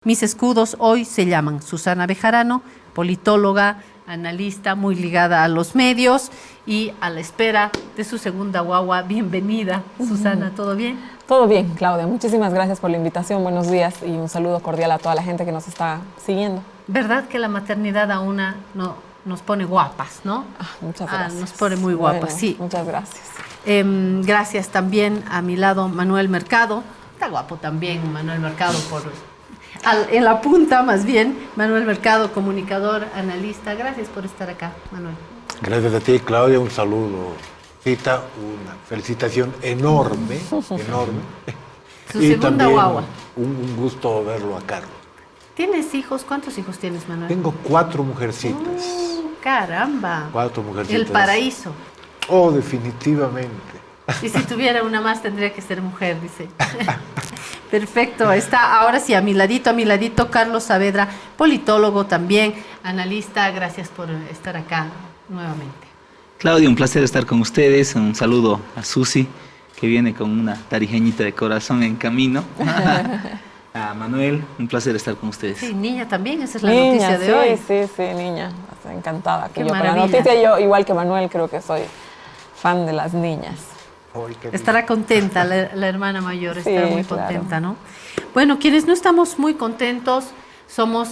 Mis escudos hoy se llaman Susana Bejarano, politóloga, analista, muy ligada a los medios y a la espera de su segunda guagua. Bienvenida, Susana, ¿todo bien? Todo bien, Claudia. Muchísimas gracias por la invitación. Buenos días y un saludo cordial a toda la gente que nos está siguiendo. ¿Verdad que la maternidad a una nos pone guapas, no? Muchas gracias. Nos pone muy guapas, bueno, sí. Muchas gracias. Gracias también a mi lado Manuel Mercado. Está guapo también Manuel Mercado en la punta, más bien. Manuel Mercado, comunicador, analista. Gracias por estar acá, Manuel. Gracias a ti, Claudia. Un saludo, Cita, una felicitación enorme, enorme. Su segunda guagua. Un gusto verlo a Carlos. ¿Tienes hijos? ¿Cuántos hijos tienes, Manuel? Tengo 4 mujercitas. Caramba. 4 mujercitas. El paraíso. Oh, definitivamente. Y si tuviera una más tendría que ser mujer, dice. Perfecto. Está ahora sí a mi ladito, Carlos Saavedra, politólogo también, analista. Gracias por estar acá nuevamente. Claudia, un placer estar con ustedes. Un saludo a Susi, que viene con una tarijeñita de corazón en camino. A Manuel, un placer estar con ustedes. Sí, niña también, esa es la noticia de hoy. Sí, niña. Estoy encantada. Qué Con la maravilla. noticia, yo, igual que Manuel, creo que soy fan de las niñas. Estará contenta la hermana mayor, Sí, estará muy claro. contenta, ¿no? Bueno, quienes no estamos muy contentos somos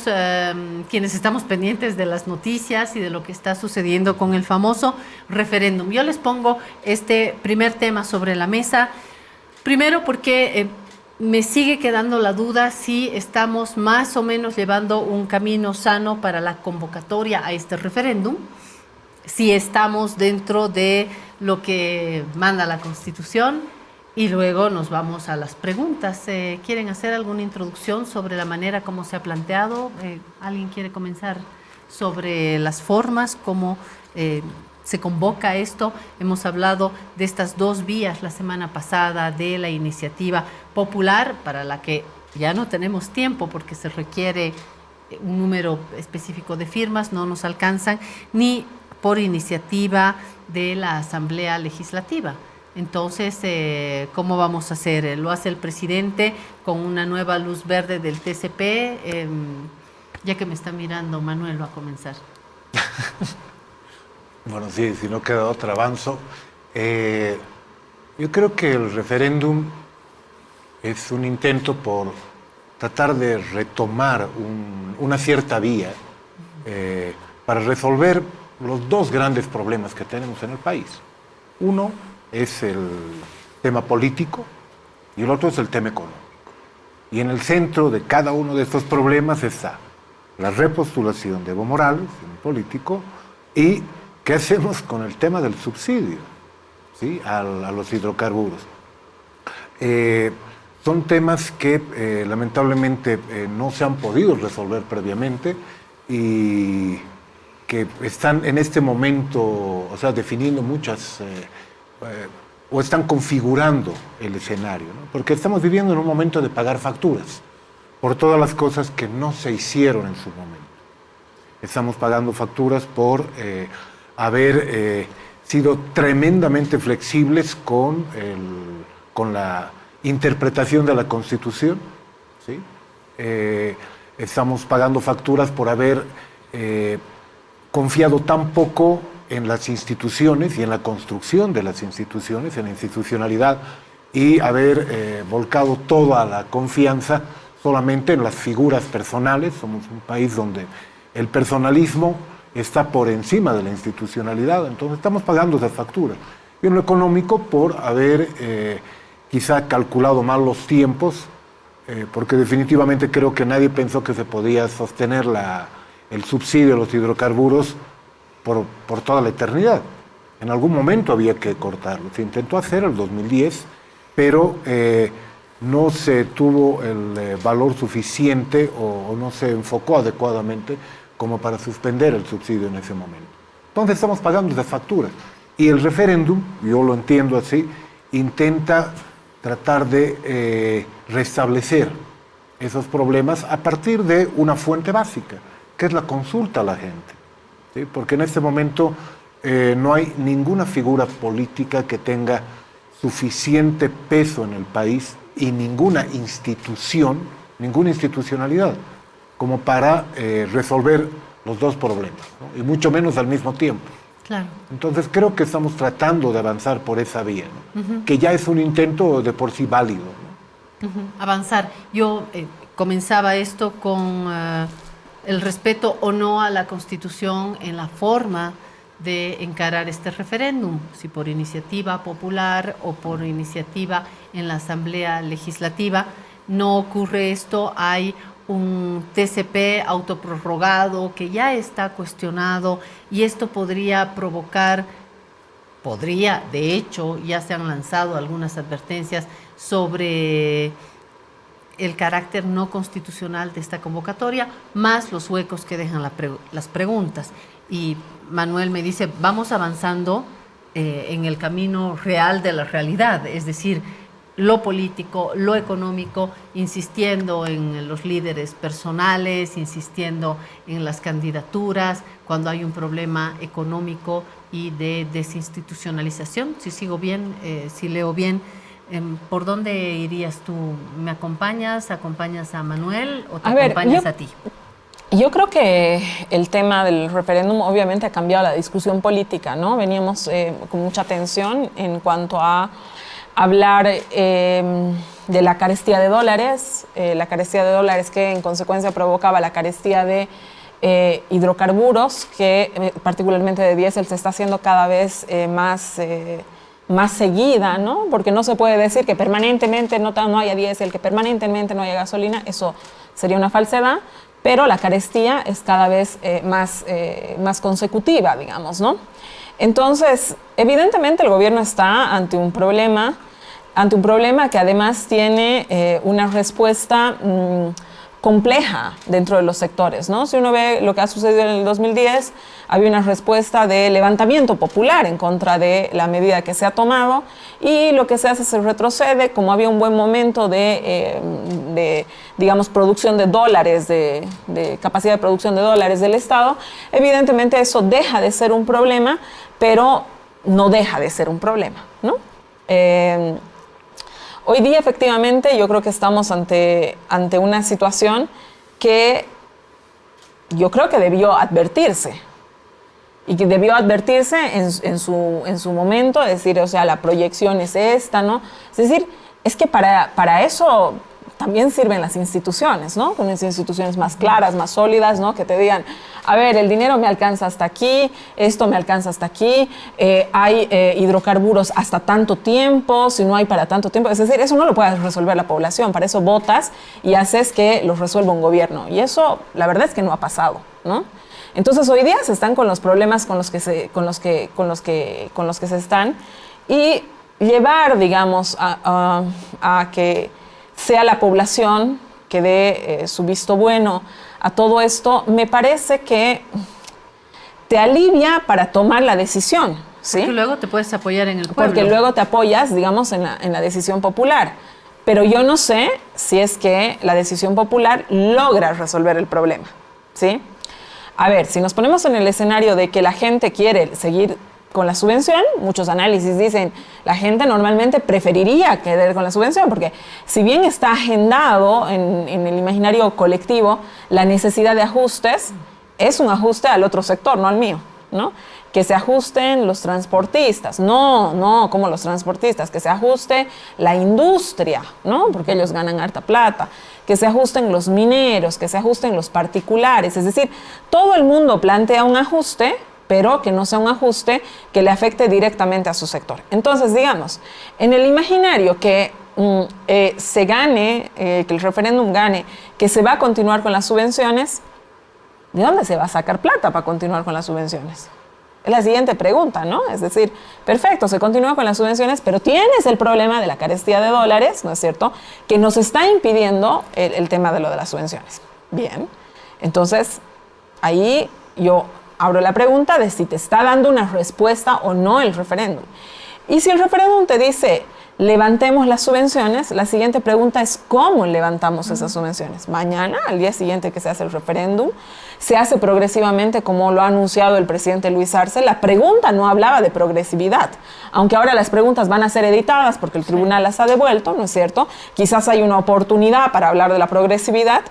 quienes estamos pendientes de las noticias y de lo que está sucediendo con el famoso referéndum. Yo les pongo este primer tema sobre la mesa, primero porque me sigue quedando la duda si estamos más o menos llevando un camino sano para la convocatoria a este referéndum, si estamos dentro de lo que manda la Constitución, y luego nos vamos a las preguntas. ¿Quieren hacer alguna introducción sobre la manera como se ha planteado? ¿Alguien quiere comenzar sobre las formas, cómo se convoca esto? Hemos hablado de estas 2 vías la semana pasada, de la iniciativa popular, para la que ya no tenemos tiempo porque se requiere un número específico de firmas, no nos alcanzan, ni por iniciativa de la Asamblea Legislativa. Entonces, ¿cómo vamos a hacer? ¿Lo hace el presidente con una nueva luz verde del TCP? Ya que me está mirando, Manuel va a comenzar. Bueno, sí, si no queda otro avanzo. Yo creo que el referéndum es un intento por tratar de retomar una cierta vía para resolver los 2 grandes problemas que tenemos en el país. Uno es el tema político y el otro es el tema económico. Y en el centro de cada uno de estos problemas está la repostulación de Evo Morales, en político, y qué hacemos con el tema del subsidio, ¿sí?, a los hidrocarburos. Son temas que lamentablemente no se han podido resolver previamente y que están en este momento, o sea, definiendo muchas, o están configurando el escenario, ¿no? Porque estamos viviendo en un momento de pagar facturas por todas las cosas que no se hicieron en su momento. Estamos pagando facturas por haber sido tremendamente flexibles con la interpretación de la Constitución, ¿sí? Estamos pagando facturas por haber confiado tan poco en las instituciones y en la construcción de las instituciones, en la institucionalidad, y haber volcado toda la confianza solamente en las figuras personales. Somos un país donde el personalismo está por encima de la institucionalidad, entonces estamos pagando esa factura. Y en lo económico, por haber quizá calculado mal los tiempos, porque definitivamente creo que nadie pensó que se podía sostener el subsidio a los hidrocarburos por toda la eternidad. En algún momento había que cortarlo. Se intentó hacer en el 2010, pero no se tuvo el valor suficiente o no se enfocó adecuadamente como para suspender el subsidio en ese momento. Entonces estamos pagando esa factura. Y el referéndum, yo lo entiendo así, intenta tratar de restablecer esos problemas a partir de una fuente básica, que es la consulta a la gente, ¿sí? Porque en este momento no hay ninguna figura política que tenga suficiente peso en el país y ninguna institución ninguna institucionalidad como para resolver los dos problemas, ¿no? Y mucho menos al mismo tiempo. Claro. Entonces creo que estamos tratando de avanzar por esa vía, ¿no? Que ya es un intento de por sí válido, ¿no? Avanzar. Yo comenzaba esto con el respeto o no a la Constitución en la forma de encarar este referéndum, si por iniciativa popular o por iniciativa en la Asamblea Legislativa. No ocurre esto, hay un TCP autoprorrogado que ya está cuestionado y esto podría provocar, de hecho, ya se han lanzado algunas advertencias sobre el carácter no constitucional de esta convocatoria, más los huecos que dejan las preguntas. Y Manuel me dice, vamos avanzando en el camino real de la realidad, es decir, lo político, lo económico, insistiendo en los líderes personales, insistiendo en las candidaturas, cuando hay un problema económico y de desinstitucionalización. Si sigo bien, si leo bien, ¿por dónde irías tú? ¿Me acompañas? ¿Acompañas a Manuel o te acompañas a ti? Yo creo que el tema del referéndum obviamente ha cambiado la discusión política, ¿no? Veníamos con mucha tensión en cuanto a hablar de la carestía de dólares que en consecuencia provocaba la carestía de hidrocarburos, que particularmente de diésel se está haciendo cada vez más seguida, ¿no? Porque no se puede decir que permanentemente no haya diésel, que permanentemente no haya gasolina, eso sería una falsedad, pero la carestía es cada vez más consecutiva, digamos, ¿no? Entonces, evidentemente el gobierno está ante un problema que además tiene una respuesta compleja dentro de los sectores, ¿no? Si uno ve lo que ha sucedido en el 2010, había una respuesta de levantamiento popular en contra de la medida que se ha tomado y lo que se hace se retrocede, como había un buen momento de digamos, producción de dólares, de capacidad de producción de dólares del Estado, evidentemente eso deja de ser un problema, pero no deja de ser un problema, ¿no? Hoy día, efectivamente, yo creo que estamos ante una situación que yo creo que debió advertirse. Y que debió advertirse en su momento, es decir, o sea, la proyección es esta, ¿no? Es decir, es que para eso también sirven las instituciones, ¿no? Con unas instituciones más claras, más sólidas, ¿no? Que te digan, a ver, el dinero me alcanza hasta aquí, esto me alcanza hasta aquí, hay hidrocarburos hasta tanto tiempo, si no hay para tanto tiempo. Es decir, eso no lo puede resolver la población, para eso votas y haces que los resuelva un gobierno. Y eso, la verdad es que no ha pasado, ¿no? Entonces, hoy día se están con los problemas con los que se están y llevar, digamos, a que sea la población que dé su visto bueno a todo esto, me parece que te alivia para tomar la decisión, ¿sí? Porque luego te puedes apoyar en el pueblo. Porque luego te apoyas, digamos, en la decisión popular. Pero yo no sé si es que la decisión popular logra resolver el problema, ¿sí? A ver, si nos ponemos en el escenario de que la gente quiere seguir con la subvención, muchos análisis dicen, la gente normalmente preferiría quedar con la subvención, porque si bien está agendado en el imaginario colectivo la necesidad de ajustes, es un ajuste al otro sector, no al mío, ¿no? Que se ajusten los transportistas, no como los transportistas, que se ajuste la industria, ¿no? Porque ellos ganan harta plata, que se ajusten los mineros, que se ajusten los particulares, es decir, todo el mundo plantea un ajuste, pero que no sea un ajuste que le afecte directamente a su sector. Entonces, digamos, en el imaginario que se gane, que el referéndum gane, que se va a continuar con las subvenciones, ¿de dónde se va a sacar plata para continuar con las subvenciones? Es la siguiente pregunta, ¿no? Es decir, perfecto, se continúa con las subvenciones, pero tienes el problema de la carestía de dólares, ¿no es cierto?, que nos está impidiendo el tema de lo de las subvenciones. Bien, entonces, ahí yo abro la pregunta de si te está dando una respuesta o no el referéndum. Y si el referéndum te dice, levantemos las subvenciones, la siguiente pregunta es ¿cómo levantamos esas subvenciones? Mañana, al día siguiente que se hace el referéndum, se hace progresivamente como lo ha anunciado el presidente Luis Arce. La pregunta no hablaba de progresividad, aunque ahora las preguntas van a ser editadas porque el tribunal las ha devuelto, ¿no es cierto? Quizás hay una oportunidad para hablar de la progresividad.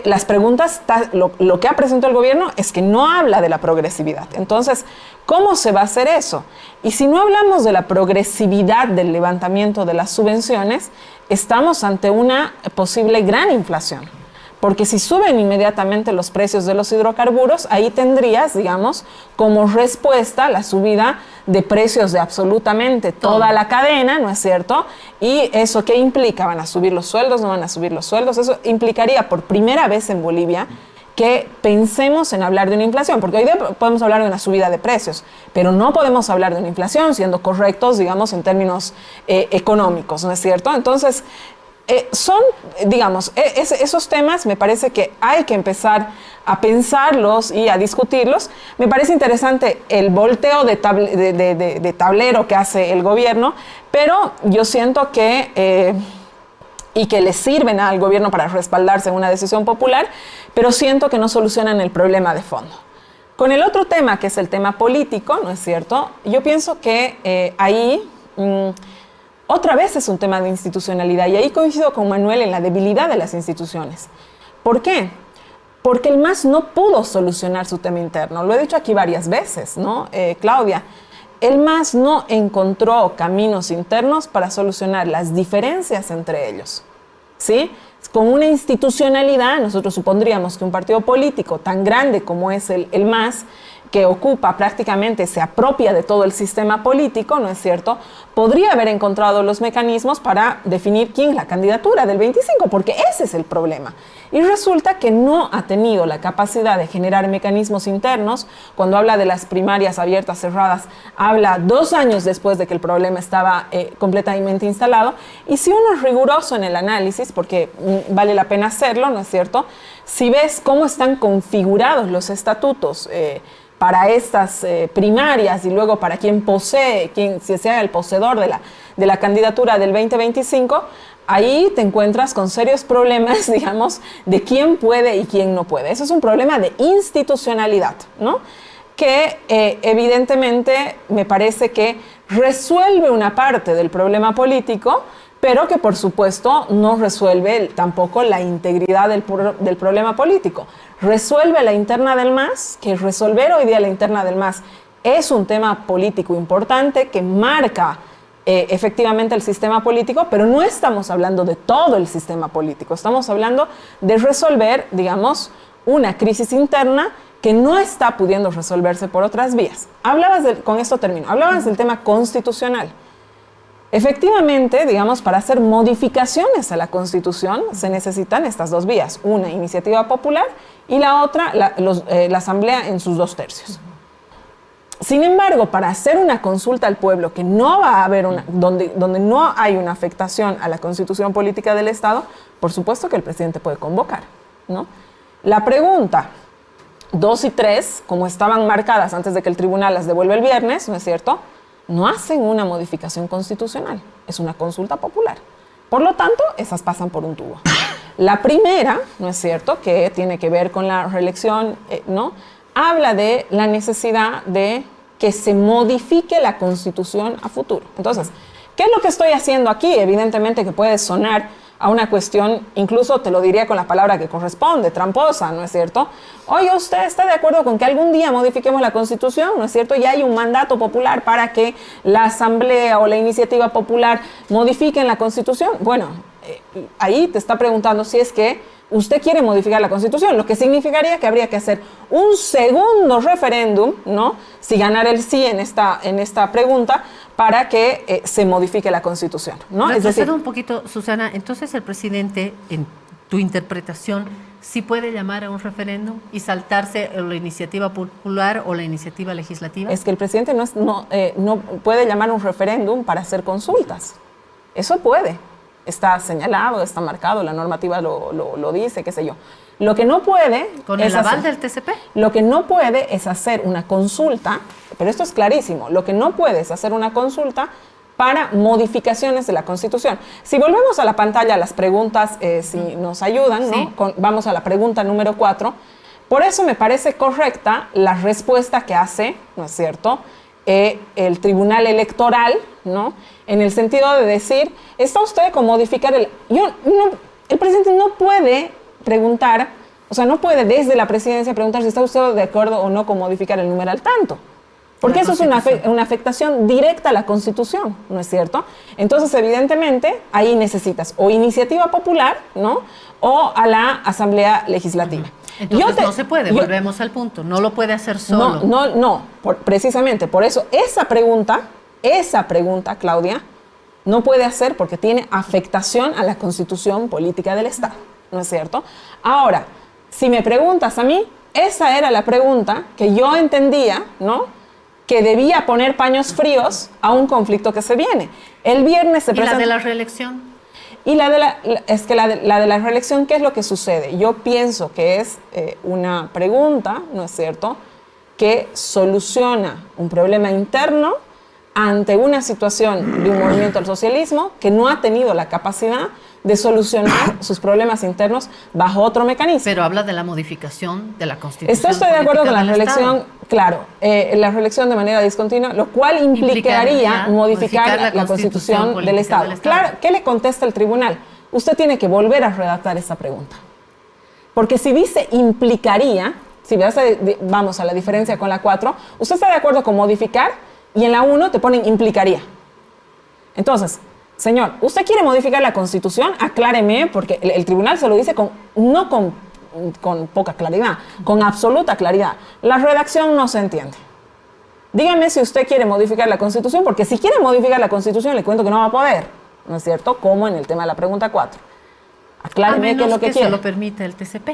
Las preguntas, lo que ha presentado el gobierno es que no habla de la progresividad. Entonces, ¿cómo se va a hacer eso? Y si no hablamos de la progresividad del levantamiento de las subvenciones, estamos ante una posible gran inflación. Porque si suben inmediatamente los precios de los hidrocarburos, ahí tendrías, digamos, como respuesta la subida de precios de absolutamente toda la cadena, ¿no es cierto? ¿Y eso qué implica? ¿Van a subir los sueldos? ¿No van a subir los sueldos? Eso implicaría por primera vez en Bolivia que pensemos en hablar de una inflación, porque hoy día podemos hablar de una subida de precios, pero no podemos hablar de una inflación siendo correctos, digamos, en términos económicos, ¿no es cierto? Entonces, esos temas me parece que hay que empezar a pensarlos y a discutirlos. Me parece interesante el volteo de tablero que hace el gobierno, pero yo siento que y que le sirven al gobierno para respaldarse en una decisión popular, pero siento que no solucionan el problema de fondo. Con el otro tema, que es el tema político, ¿no es cierto? Yo pienso que ahí otra vez es un tema de institucionalidad, y ahí coincido con Manuel en la debilidad de las instituciones. ¿Por qué? Porque el MAS no pudo solucionar su tema interno. Lo he dicho aquí varias veces, ¿no? Claudia, el MAS no encontró caminos internos para solucionar las diferencias entre ellos, ¿sí? Con una institucionalidad, nosotros supondríamos que un partido político tan grande como es el MAS, que ocupa prácticamente, se apropia de todo el sistema político, ¿no es cierto?, podría haber encontrado los mecanismos para definir quién es la candidatura del 25, porque ese es el problema. Y resulta que no ha tenido la capacidad de generar mecanismos internos. Cuando habla de las primarias abiertas, cerradas, habla 2 años después de que el problema estaba completamente instalado. Y si uno es riguroso en el análisis, porque vale la pena hacerlo, ¿no es cierto?, si ves cómo están configurados los estatutos para estas primarias y luego para quien posee, quien sea el poseedor de la candidatura del 2025, ahí te encuentras con serios problemas, digamos, de quién puede y quién no puede. Eso es un problema de institucionalidad, ¿no? Que evidentemente me parece que resuelve una parte del problema político, pero que por supuesto no resuelve tampoco la integridad del problema político. Resuelve la interna del MAS, que resolver hoy día la interna del MAS es un tema político importante que marca efectivamente el sistema político, pero no estamos hablando de todo el sistema político, estamos hablando de resolver, digamos, una crisis interna que no está pudiendo resolverse por otras vías. Con esto termino, hablabas del tema constitucional. Efectivamente, digamos, para hacer modificaciones a la Constitución se necesitan estas 2 vías, una iniciativa popular y la otra la Asamblea en sus 2/3. Sin embargo, para hacer una consulta al pueblo que no va a haber donde no hay una afectación a la Constitución política del Estado, por supuesto que el presidente puede convocar, ¿no? La pregunta 2 y 3, como estaban marcadas antes de que el tribunal las devuelva el viernes, ¿no es cierto?, no hacen una modificación constitucional, es una consulta popular. Por lo tanto, esas pasan por un tubo. La primera, ¿no es cierto?, que tiene que ver con la reelección, ¿no?, habla de la necesidad de que se modifique la Constitución a futuro. Entonces, ¿qué es lo que estoy haciendo aquí? Evidentemente que puede sonar a una cuestión, incluso te lo diría con la palabra que corresponde, tramposa, ¿no es cierto? Oye, ¿usted está de acuerdo con que algún día modifiquemos la Constitución? ¿No es cierto? Ya hay un mandato popular para que la Asamblea o la iniciativa popular modifiquen la Constitución. Bueno, ahí te está preguntando si es que usted quiere modificar la Constitución, lo que significaría que habría que hacer un segundo referéndum, ¿no?, si ganara el sí en esta pregunta, para que se modifique la Constitución, ¿no? Es decir, un poquito, Susana, entonces el presidente, en tu interpretación, sí puede llamar a un referéndum y saltarse la iniciativa popular o la iniciativa legislativa. Es que el presidente no puede llamar a un referéndum para hacer consultas. Eso puede. Está señalado, está marcado, la normativa lo dice, qué sé yo. Lo que no puede... ¿Con el aval del TCP? Lo que no puede es hacer una consulta, pero esto es clarísimo, lo que no puede es hacer una consulta para modificaciones de la Constitución. Si volvemos a la pantalla, las preguntas, si nos ayudan, Sí. ¿no? Vamos a la pregunta número 4. Por eso me parece correcta la respuesta que hace, ¿no es cierto?, el Tribunal Electoral, ¿no?, en el sentido de decir, ¿está usted con modificar el...? El presidente no puede preguntar, o sea, no puede desde la presidencia preguntar si está usted de acuerdo o no con modificar el numeral tanto. Porque eso es una afectación directa a la Constitución, ¿no es cierto? Entonces, evidentemente, ahí necesitas o iniciativa popular, ¿no?, o a la Asamblea Legislativa. Entonces no se puede, volvemos al punto, no lo puede hacer solo. No, precisamente por eso esa pregunta, Claudia, no puede hacer porque tiene afectación a la Constitución política del Estado, ¿no es cierto? Ahora, si me preguntas a mí, esa era la pregunta que yo entendía, ¿no?, que debía poner paños fríos a un conflicto que se viene. El viernes se presenta... ¿Y la de la reelección? Y la de la reelección, ¿qué es lo que sucede? Yo pienso que es una pregunta, ¿no es cierto?, que soluciona un problema interno ante una situación de un movimiento al socialismo que no ha tenido la capacidad de solucionar sus problemas internos bajo otro mecanismo. Pero habla de la modificación de la Constitución. Estoy de acuerdo con la política del reelección, Estado. claro, la reelección de manera discontinua, lo cual implicaría modificar la Constitución del Estado. Claro, ¿qué le contesta el tribunal? Usted tiene que volver a redactar esa pregunta. Porque si dice implicaría, si vamos a la diferencia con la 4, usted está de acuerdo con modificar y en la 1 te ponen implicaría. Entonces, señor, ¿usted quiere modificar la Constitución? Acláreme, porque el tribunal se lo dice no con poca claridad, con absoluta claridad. La redacción no se entiende. Dígame si usted quiere modificar la Constitución, porque si quiere modificar la Constitución, le cuento que no va a poder, ¿no es cierto? Como en el tema de la pregunta 4. Acláreme qué es lo que quiere. Se lo permite el TCP,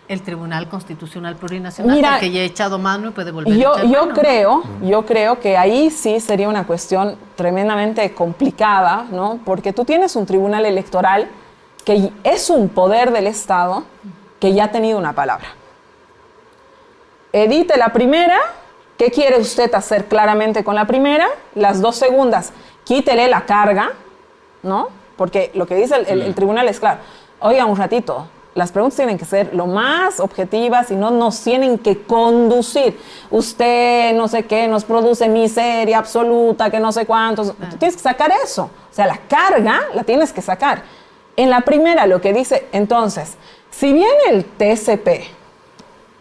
el Tribunal Constitucional Plurinacional, Mira, que ya ha echado mano y puede volver a echar mano. Yo creo que ahí sí sería una cuestión tremendamente complicada, ¿no? Porque tú tienes un tribunal electoral que es un poder del Estado que ya ha tenido una palabra. Edite la primera. ¿Qué quiere usted hacer claramente con la primera? Las 2 segundas, quítele la carga, ¿no? Porque lo que dice el tribunal es claro. Oiga, un ratito, las preguntas tienen que ser lo más objetivas y no nos tienen que conducir. Usted, no sé qué, nos produce miseria absoluta, que no sé cuántos. Tú tienes que sacar eso. O sea, la carga la tienes que sacar. En la primera, lo que dice, entonces, si bien el TCP,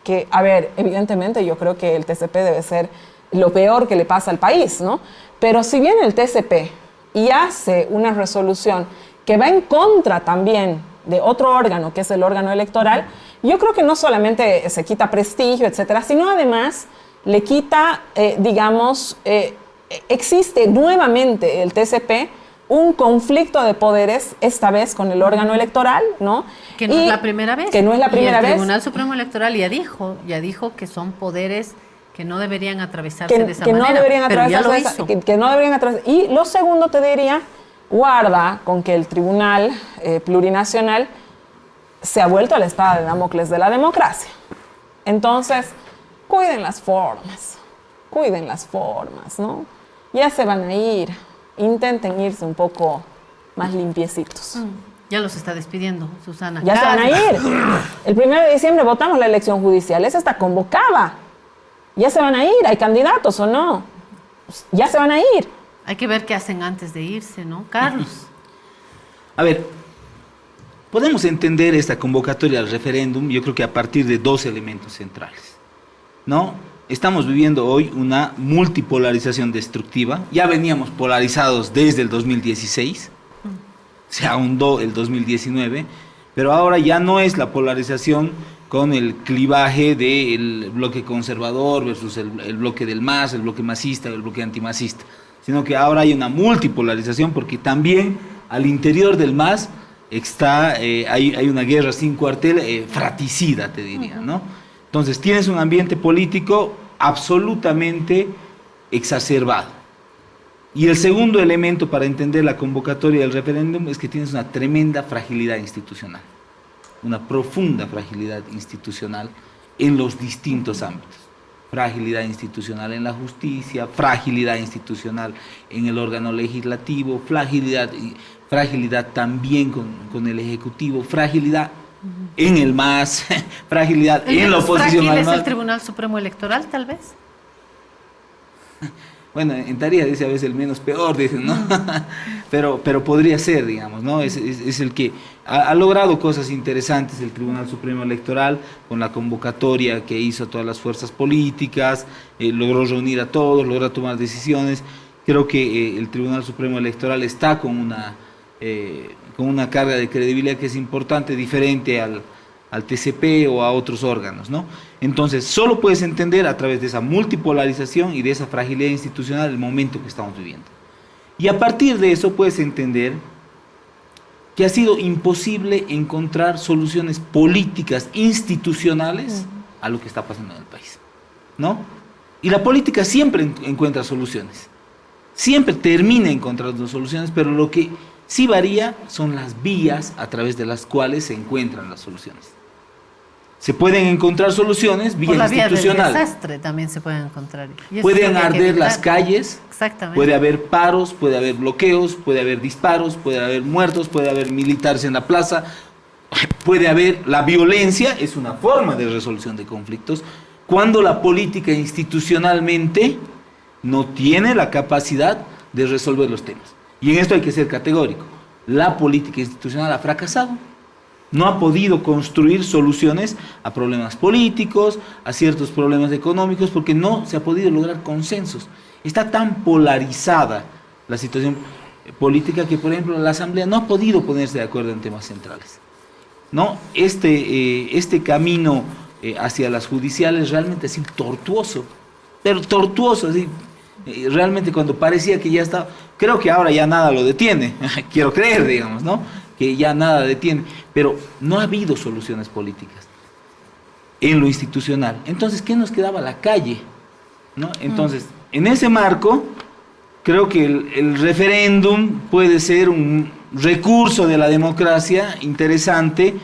que, a ver, evidentemente yo creo que el TCP debe ser lo peor que le pasa al país, ¿no? Pero si bien el TCP y hace una resolución que va en contra también de otro órgano, que es el órgano electoral, yo creo que no solamente se quita prestigio, etcétera, sino además le quita, existe nuevamente el TCP un conflicto de poderes, esta vez con el órgano electoral, ¿no? Que no es la primera vez. Que no es la primera vez. El Tribunal Supremo Electoral ya dijo que son poderes que no deberían atravesarse de esa manera. No deberían pero ya lo atravesarse, hizo. que no deberían atravesar. Y lo segundo te diría, guarda con que el Tribunal Plurinacional se ha vuelto a la espada de Damocles de la democracia. Entonces, cuiden las formas, ¿no? Ya se van a ir. Intenten irse un poco más limpiecitos. Ya los está despidiendo, Susana. Ya se van a ir. El 1 de diciembre votamos la elección judicial. Esa está convocada. Ya se van a ir. ¿Hay candidatos o no? Ya se van a ir. Hay que ver qué hacen antes de irse, ¿no, Carlos? A ver, podemos entender esta convocatoria al referéndum, yo creo que a partir de 2 elementos centrales, ¿no? Estamos viviendo hoy una multipolarización destructiva. Ya veníamos polarizados desde el 2016, se ahondó el 2019, pero ahora ya no es la polarización con el clivaje del bloque conservador versus el bloque del MAS, el bloque masista, el bloque antimasista, sino que ahora hay una multipolarización porque también al interior del MAS hay una guerra sin cuartel, fratricida, te diría, ¿no? Entonces tienes un ambiente político absolutamente exacerbado. Y el segundo elemento para entender la convocatoria del referéndum es que tienes una tremenda fragilidad institucional, una profunda fragilidad institucional en los distintos ámbitos. fragilidad institucional en la justicia, fragilidad institucional en el órgano legislativo, fragilidad también con el Ejecutivo, fragilidad en el MAS, fragilidad en la oposición al ¿Es MAS. el Tribunal Supremo Electoral, tal vez? Bueno, en Tarija dice a veces el menos peor, dicen, ¿no? pero podría ser, digamos, ¿no? Es el que ha logrado cosas interesantes el Tribunal Supremo Electoral con la convocatoria que hizo a todas las fuerzas políticas, logró reunir a todos, logró tomar decisiones. Creo que el Tribunal Supremo Electoral está con una carga de credibilidad que es importante, diferente al TCP o a otros órganos, ¿no? Entonces, solo puedes entender a través de esa multipolarización y de esa fragilidad institucional el momento que estamos viviendo. Y a partir de eso puedes entender que ha sido imposible encontrar soluciones políticas institucionales a lo que está pasando en el país, ¿no? Y la política siempre encuentra soluciones, siempre termina encontrando soluciones, pero lo que sí varía son las vías a través de las cuales se encuentran las soluciones. Se pueden encontrar soluciones vía Por la vía del institucional. desastre también se pueden encontrar. Y eso Pueden es lo que hay que arder las evitar. calles, Exactamente. puede haber paros, puede haber bloqueos, puede haber disparos, puede haber muertos, puede haber militares en la plaza, puede haber la violencia, es una forma de resolución de conflictos, cuando la política institucionalmente no tiene la capacidad de resolver los temas. Y en esto hay que ser categórico. La política institucional ha fracasado. No ha podido construir soluciones a problemas políticos, a ciertos problemas económicos, porque no se ha podido lograr consensos. Está tan polarizada la situación política que, por ejemplo, la Asamblea no ha podido ponerse de acuerdo en temas centrales, ¿no? Este camino hacia las judiciales realmente ha sido tortuoso, pero tortuoso, así. Realmente cuando parecía que ya estaba, creo que ahora ya nada lo detiene, quiero creer, digamos, ¿no? Que ya nada detiene, pero no ha habido soluciones políticas en lo institucional. Entonces, ¿qué nos quedaba? La calle, ¿no? Entonces, en ese marco, creo que el referéndum puede ser un recurso de la democracia interesante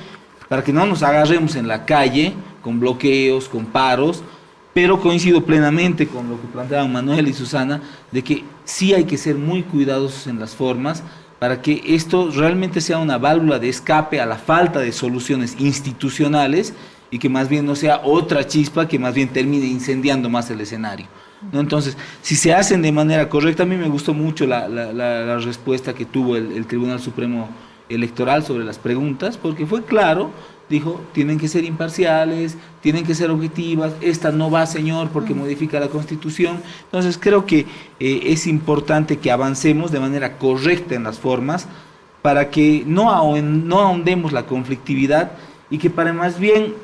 para que no nos agarremos en la calle con bloqueos, con paros, pero coincido plenamente con lo que planteaban Manuel y Susana, de que sí hay que ser muy cuidadosos en las formas para que esto realmente sea una válvula de escape a la falta de soluciones institucionales y que más bien no sea otra chispa que más bien termine incendiando más el escenario, ¿no? Entonces, si se hacen de manera correcta, a mí me gustó mucho la respuesta que tuvo el Tribunal Supremo Electoral sobre las preguntas, porque fue claro. Dijo, tienen que ser imparciales, tienen que ser objetivas, esta no va, señor, porque modifica la Constitución. Entonces creo que es importante que avancemos de manera correcta en las formas para que no ahondemos la conflictividad y que para más bien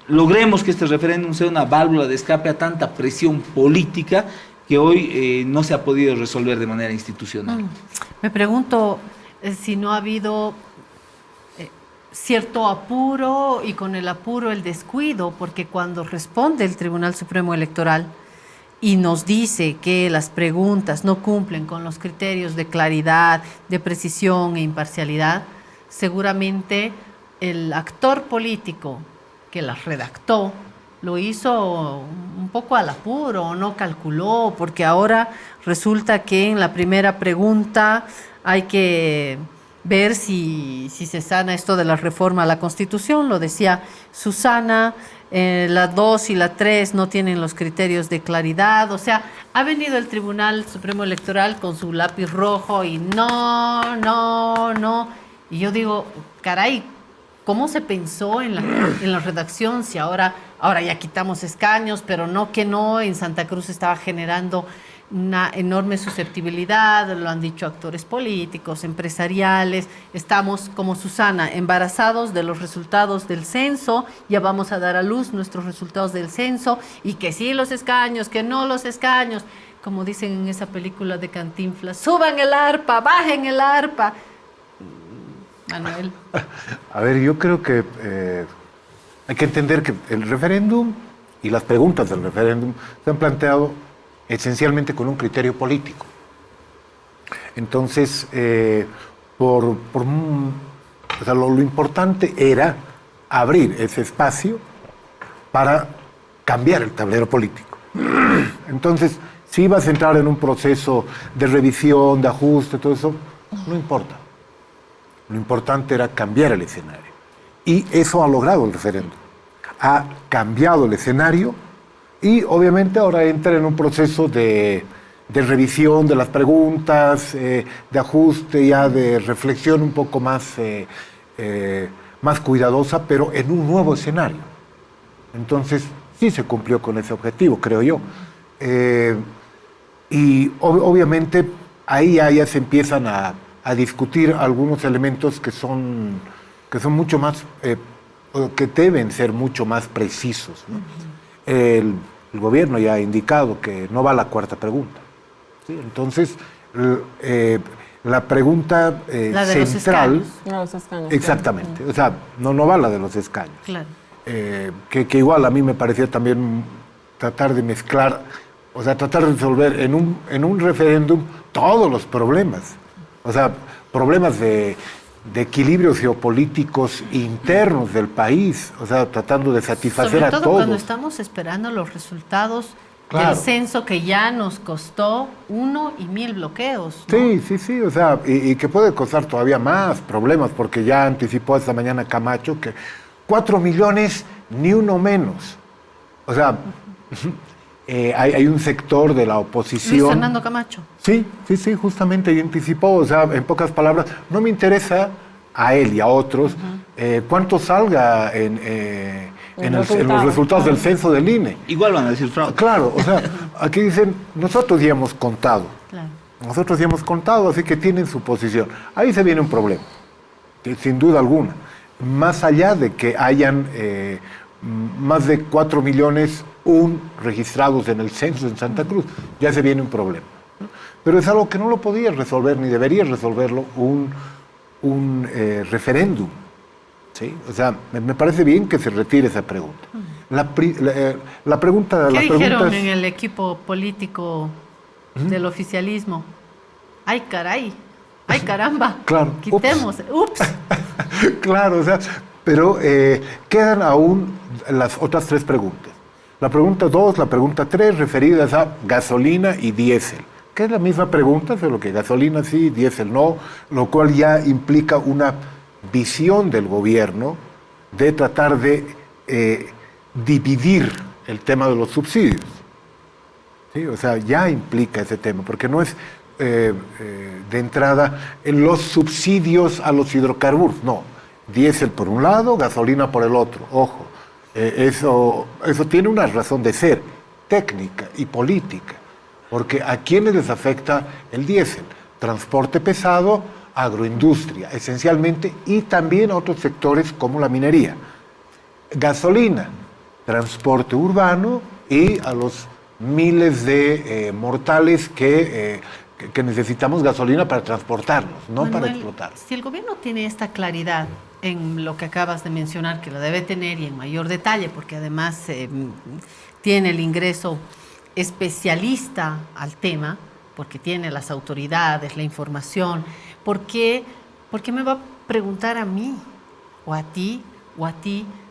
logremos que este referéndum sea una válvula de escape a tanta presión política que hoy no se ha podido resolver de manera institucional. Me pregunto si no ha habido cierto apuro y con el apuro el descuido, porque cuando responde el Tribunal Supremo Electoral y nos dice que las preguntas no cumplen con los criterios de claridad, de precisión e imparcialidad, seguramente el actor político que las redactó lo hizo un poco al apuro, no calculó, porque ahora resulta que en la primera pregunta hay que ver si se sana esto de la reforma a la Constitución, lo decía Susana, la 2 y la 3 no tienen los criterios de claridad, o sea, ha venido el Tribunal Supremo Electoral con su lápiz rojo y no, y yo digo, caray, ¿cómo se pensó en la redacción si ahora ya quitamos escaños, pero no, en Santa Cruz estaba generando una enorme susceptibilidad, lo han dicho actores políticos, empresariales, estamos como Susana, embarazados de los resultados del censo, ya vamos a dar a luz nuestros resultados del censo, y que sí los escaños, que no los escaños, como dicen en esa película de Cantinflas, suban el arpa, bajen el arpa. Manuel. A ver, yo creo que hay que entender que el referéndum y las preguntas del referéndum se han planteado esencialmente con un criterio político. Entonces, o sea, lo importante era abrir ese espacio para cambiar el tablero político. Entonces, si ibas a entrar en un proceso de revisión, de ajuste, todo eso, no importa. Lo importante era cambiar el escenario. Y eso ha logrado el referéndum. Ha cambiado el escenario y obviamente ahora entra en un proceso de revisión de las preguntas, de ajuste, ya de reflexión un poco más cuidadosa, pero en un nuevo escenario. Entonces, sí se cumplió con ese objetivo, creo yo. Y obviamente ahí ya se empiezan a discutir algunos elementos que son mucho más, que deben ser mucho más precisos, ¿no? El gobierno ya ha indicado que no va a la cuarta pregunta, ¿sí? Entonces, la pregunta la de central... Los escaños. Exactamente, o sea, no va la de los escaños. Claro. Que igual a mí me parecía también tratar de mezclar, o sea, tratar de resolver en un referéndum todos los problemas. O sea, problemas de equilibrios geopolíticos internos del país, o sea, tratando de satisfacer Sobre a todo todos. cuando estamos esperando los resultados Claro. del censo que ya nos costó 1 y 1000 bloqueos, ¿no? Sí, o sea, y que puede causar todavía más problemas, porque ya anticipó esta mañana Camacho que 4 millones, ni uno menos. O sea, hay un sector de la oposición... Luis Fernando Camacho. Sí, justamente y anticipó, o sea, en pocas palabras, no me interesa a él y a otros cuánto salga en los resultados del censo del INE. Igual van a decir fraude. Claro, o sea, aquí dicen, nosotros ya hemos contado. Claro. Nosotros ya hemos contado, así que tienen su posición. Ahí se viene un problema, sin duda alguna. Más allá de que hayan más de 4 millones registrados en el censo en Santa Cruz, ya se viene un problema, ¿no? Pero es algo que no lo podía resolver, ni debería resolverlo un referéndum, ¿sí? O sea, me parece bien que se retire esa pregunta. La pregunta... ¿Qué las dijeron preguntas, en el equipo político del oficialismo? ¡Ay, caray! ¡Ay, caramba! Claro. Quitemos. ¡Ups! Claro, o sea, pero quedan aún las otras 3 preguntas. La pregunta 2, la pregunta 3, referidas a gasolina y diésel, que es la misma pregunta, solo que gasolina sí, diésel no, lo cual ya implica una visión del gobierno de tratar de dividir el tema de los subsidios. ¿Sí? O sea, ya implica ese tema, porque no es de entrada en los subsidios a los hidrocarburos, no. Diésel por un lado, gasolina por el otro, ojo. Eso tiene una razón de ser, técnica y política, porque ¿a quiénes les afecta el diésel? Transporte pesado, agroindustria, esencialmente, y también a otros sectores como la minería. Gasolina, transporte urbano y a los miles de mortales que necesitamos gasolina para transportarnos, no Manuel, para explotar. Si el gobierno tiene esta claridad en lo que acabas de mencionar, que la debe tener y en mayor detalle, porque además tiene el ingreso especialista al tema, porque tiene las autoridades, la información, ¿por qué me va a preguntar a mí o a ti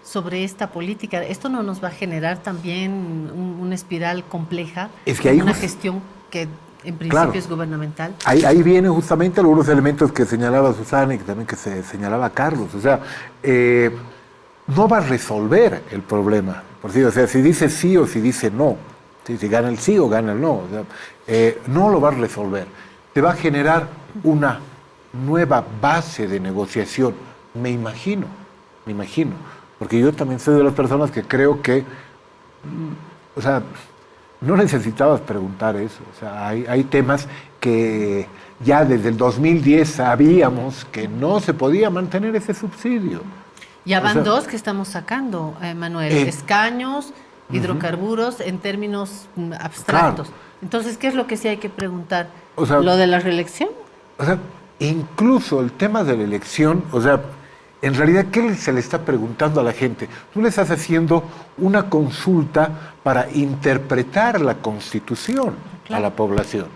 sobre esta política? ¿Esto no nos va a generar también una espiral compleja? Es que hay una gestión que en principio Claro. es gubernamental. Ahí vienen justamente algunos elementos que señalaba Susana y que también que se señalaba Carlos. O sea, no va a resolver el problema. Por sí, o sea, si dice sí o si dice no, ¿sí? Si gana el sí o gana el no, o sea, no lo va a resolver. Te va a generar una nueva base de negociación, me imagino, porque yo también soy de las personas que creo que, o sea, no necesitabas preguntar eso. O sea, hay temas que ya desde el 2010 sabíamos que no se podía mantener ese subsidio. Ya van O sea, 2 que estamos sacando, Manuel. Escaños, hidrocarburos en términos abstractos. Claro. Entonces, ¿qué es lo que sí hay que preguntar? O sea, ¿Lo de la reelección? O sea, incluso el tema de la elección, o sea, en realidad, ¿qué se le está preguntando a la gente? Tú le estás haciendo una consulta para interpretar la Constitución a la población.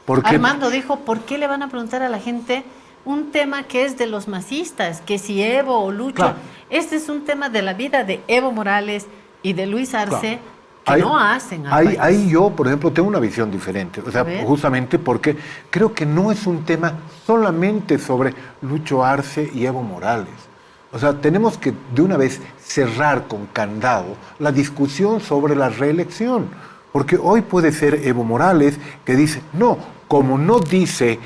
Porque, Armando dijo, ¿por qué le van a preguntar a la gente un tema que es de los masistas? Que si Evo o Lucho. Claro. Este es un tema de la vida de Evo Morales y de Luis Arce, Claro. que no hacen al país. Ahí yo, por ejemplo, tengo una visión diferente. O sea, justamente porque creo que no es un tema solamente sobre Lucho Arce y Evo Morales. O sea, tenemos que de una vez cerrar con candado la discusión sobre la reelección. Porque hoy puede ser Evo Morales que dice, no, como no dice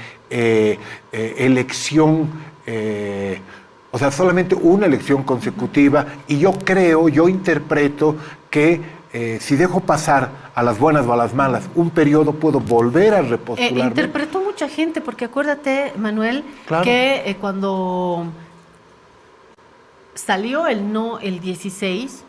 elección, o sea, solamente una elección consecutiva, y yo interpreto que si dejo pasar a las buenas o a las malas un periodo, puedo volver a repostularme. Interpretó mucha gente, porque acuérdate, Manuel, claro, que cuando salió el no el 16,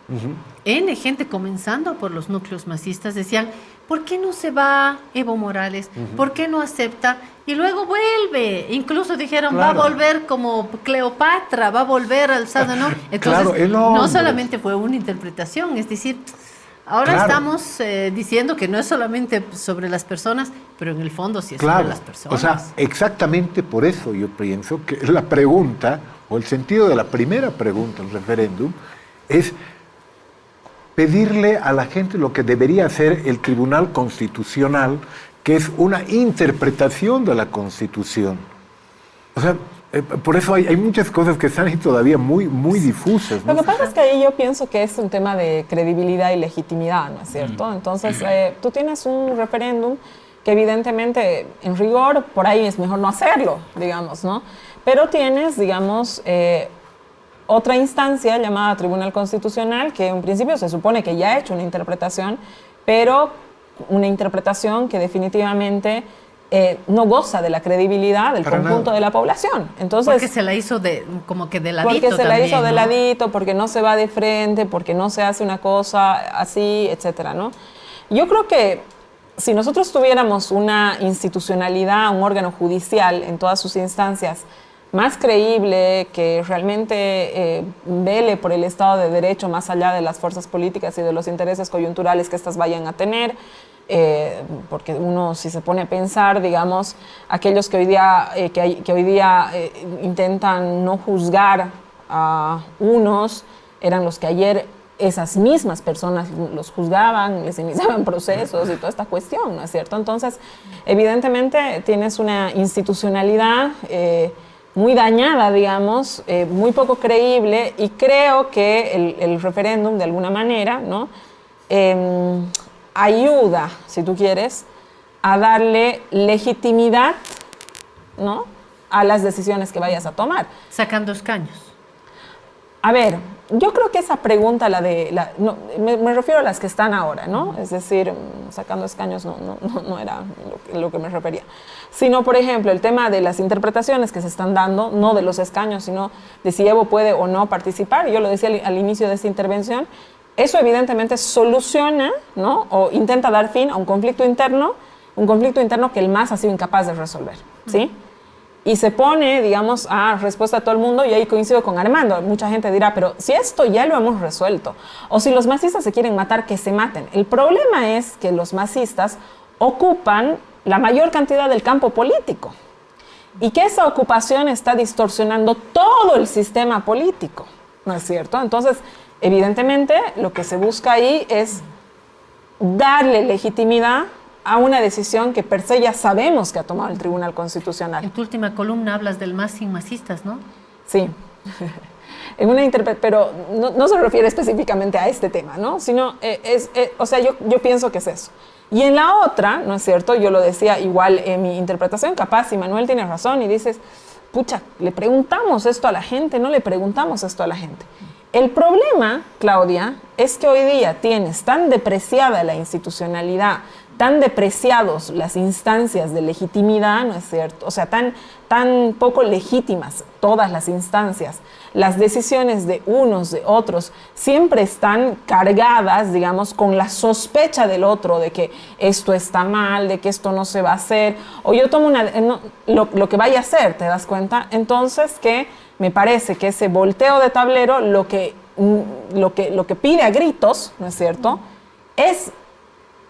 N gente comenzando por los núcleos masistas decían, ¿por qué no se va Evo Morales? ¿Por qué no acepta? Y luego vuelve. Incluso dijeron, claro, va a volver como Cleopatra, va a volver alzado, ¿no? Entonces, claro, no solamente fue una interpretación, es decir, ahora claro, estamos diciendo que no es solamente sobre las personas, pero en el fondo sí es claro, sobre las personas. O sea, exactamente por eso yo pienso que la pregunta, o el sentido de la primera pregunta del referéndum, es pedirle a la gente lo que debería hacer el Tribunal Constitucional, que es una interpretación de la Constitución. O sea, por eso hay muchas cosas que están ahí todavía muy, muy difusas, ¿no? Lo que pasa es que ahí yo pienso que es un tema de credibilidad y legitimidad, ¿no es cierto? Entonces, tú tienes un referéndum que evidentemente, en rigor, por ahí es mejor no hacerlo, digamos, ¿no? Pero tienes, digamos, otra instancia llamada Tribunal Constitucional, que en principio se supone que ya ha hecho una interpretación, pero una interpretación que definitivamente no goza de la credibilidad del conjunto de la población. Entonces, porque se la hizo como que de ladito. Porque se la hizo ¿no? de ladito, porque no se va de frente, porque no se hace una cosa así, etcétera, ¿no? Yo creo que si nosotros tuviéramos una institucionalidad, un órgano judicial en todas sus instancias más creíble, que realmente vele por el Estado de Derecho más allá de las fuerzas políticas y de los intereses coyunturales que éstas vayan a tener, porque uno, si se pone a pensar, digamos, aquellos que hoy día intentan no juzgar a unos, eran los que ayer esas mismas personas los juzgaban, les iniciaban procesos y toda esta cuestión, ¿no es cierto? Entonces, evidentemente tienes una institucionalidad muy dañada, digamos, muy poco creíble, y creo que el referéndum, de alguna manera, ¿no? Ayuda, si tú quieres, a darle legitimidad, ¿no?, a las decisiones que vayas a tomar. Sacando escaños. A ver, yo creo que esa pregunta, no, me refiero a las que están ahora, ¿no? Es decir, sacando escaños no era lo que me refería. Sino, por ejemplo, el tema de las interpretaciones que se están dando, no de los escaños, sino de si Evo puede o no participar. Yo lo decía al inicio de esta intervención. Eso evidentemente soluciona, ¿no?, o intenta dar fin a un conflicto interno que el MAS ha sido incapaz de resolver, ¿sí? Y se pone, digamos, a respuesta a todo el mundo, y ahí coincido con Armando. Mucha gente dirá, pero si esto ya lo hemos resuelto, o si los masistas se quieren matar, que se maten. El problema es que los masistas ocupan la mayor cantidad del campo político, y que esa ocupación está distorsionando todo el sistema político, ¿no es cierto? Entonces, evidentemente, lo que se busca ahí es darle legitimidad a una decisión que per se ya sabemos que ha tomado el Tribunal Constitucional. En tu última columna hablas del MAS sin masistas, ¿no? Sí. Pero no se refiere específicamente a este tema, ¿no? Sino, o sea, yo pienso que es eso. Y en la otra, ¿no es cierto? Yo lo decía igual en mi interpretación, capaz, y Manuel tiene razón, y dices, pucha, le preguntamos esto a la gente, no le preguntamos esto a la gente. El problema, Claudia, es que hoy día tienes tan depreciada la institucionalidad, tan depreciados las instancias de legitimidad, ¿no es cierto? O sea, tan poco legítimas todas las instancias. Las decisiones de unos, de otros, siempre están cargadas, digamos, con la sospecha del otro de que esto está mal, de que esto no se va a hacer, o yo tomo lo que vaya a hacer, ¿te das cuenta? Entonces, que me parece que ese volteo de tablero lo que pide a gritos, ¿no es cierto?, es: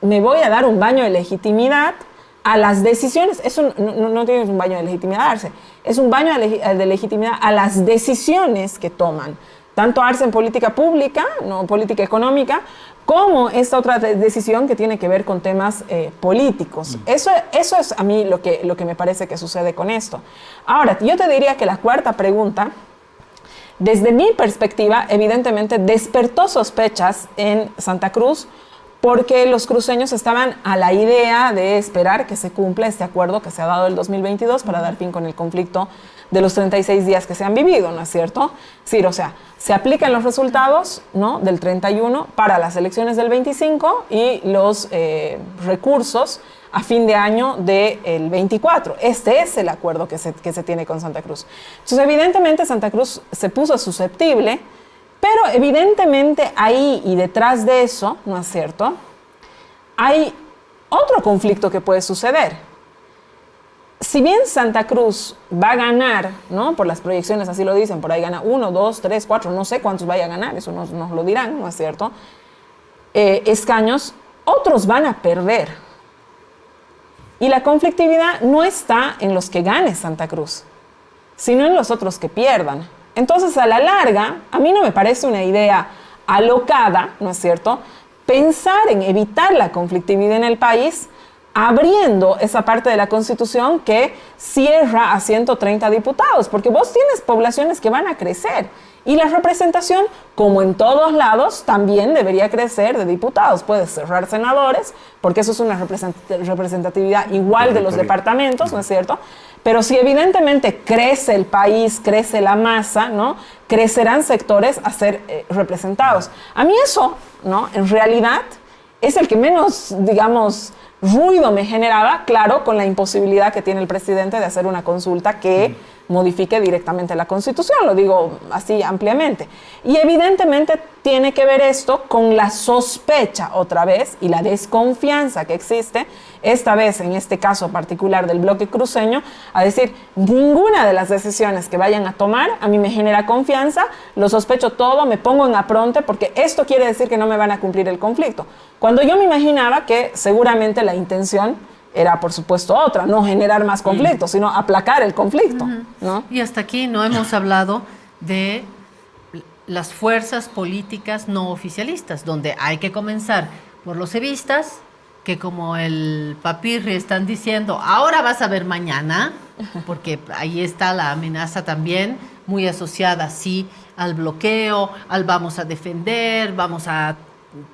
me voy a dar un baño de legitimidad a las decisiones. Eso no tienes un baño de legitimidad a darse, es un baño de legitimidad a las decisiones que toman tanto Arce en política pública, no política económica, como esta otra decisión que tiene que ver con temas políticos. Eso es a mí lo que me parece que sucede con esto. Ahora, yo te diría que la cuarta pregunta, desde mi perspectiva, evidentemente despertó sospechas en Santa Cruz, porque los cruceños estaban a la idea de esperar que se cumpla este acuerdo que se ha dado el 2022 para dar fin con el conflicto de los 36 días que se han vivido, ¿no es cierto? Sí, o sea, se aplican los resultados, ¿no?, del 31 para las elecciones del 25 y los recursos a fin de año del 24. Este es el acuerdo que se tiene con Santa Cruz. Entonces, evidentemente, Santa Cruz se puso susceptible, pero evidentemente ahí y detrás de eso, ¿no es cierto?, hay otro conflicto que puede suceder. Si bien Santa Cruz va a ganar, ¿no?, por las proyecciones así lo dicen, por ahí gana 1, 2, 3, 4, no sé cuántos vaya a ganar, eso nos lo dirán, ¿no es cierto?, escaños, otros van a perder. Y la conflictividad no está en los que gane Santa Cruz, sino en los otros que pierdan. Entonces, a la larga, a mí no me parece una idea alocada, ¿no es cierto?, pensar en evitar la conflictividad en el país abriendo esa parte de la Constitución que cierra a 130 diputados, porque vos tienes poblaciones que van a crecer y la representación, como en todos lados, también debería crecer de diputados. Puedes cerrar senadores, porque eso es una representatividad igual de los departamentos, ¿no es cierto? Pero si evidentemente crece el país, crece la masa, ¿no?, crecerán sectores a ser representados. A mí eso, ¿no?, en realidad es el que menos, digamos, ruido me generaba, claro, con la imposibilidad que tiene el presidente de hacer una consulta que modifique directamente la Constitución, lo digo así ampliamente. Y evidentemente tiene que ver esto con la sospecha otra vez y la desconfianza que existe, esta vez en este caso particular del bloque cruceño, a decir, ninguna de las decisiones que vayan a tomar a mí me genera confianza, lo sospecho todo, me pongo en apronte porque esto quiere decir que no me van a cumplir el conflicto. Cuando yo me imaginaba que seguramente la intención era, por supuesto, otra, no generar más conflictos, sino aplacar el conflicto, ¿no? Y hasta aquí no hemos hablado de las fuerzas políticas no oficialistas, donde hay que comenzar por los evistas, que como el papirri están diciendo, ahora vas a ver mañana, porque ahí está la amenaza también, muy asociada, sí, al bloqueo, al vamos a defender, vamos a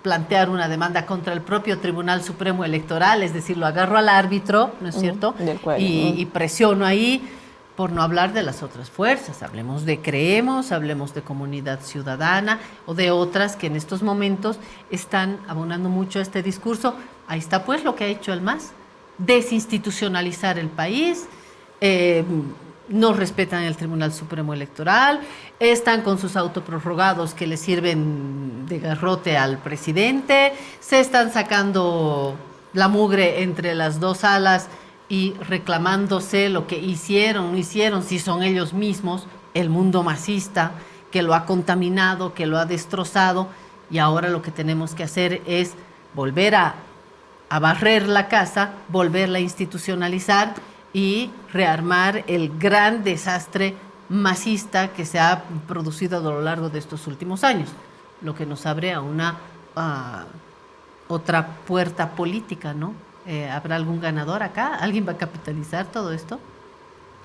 plantear una demanda contra el propio Tribunal Supremo Electoral, es decir, lo agarro al árbitro, ¿no es cierto? Y presiono ahí, por no hablar de las otras fuerzas. Hablemos de Creemos, hablemos de Comunidad Ciudadana o de otras que en estos momentos están abonando mucho a este discurso. Ahí está pues lo que ha hecho el MAS, desinstitucionalizar el país, no respetan el Tribunal Supremo Electoral, están con sus autoprorrogados que le sirven de garrote al presidente, se están sacando la mugre entre las dos alas y reclamándose lo que hicieron, no hicieron, si son ellos mismos, el mundo masista, que lo ha contaminado, que lo ha destrozado, y ahora lo que tenemos que hacer es volver a barrer la casa, volverla a institucionalizar y rearmar el gran desastre masista que se ha producido a lo largo de estos últimos años, lo que nos abre a una otra puerta política, ¿no? ¿Habrá algún ganador acá? ¿Alguien va a capitalizar todo esto?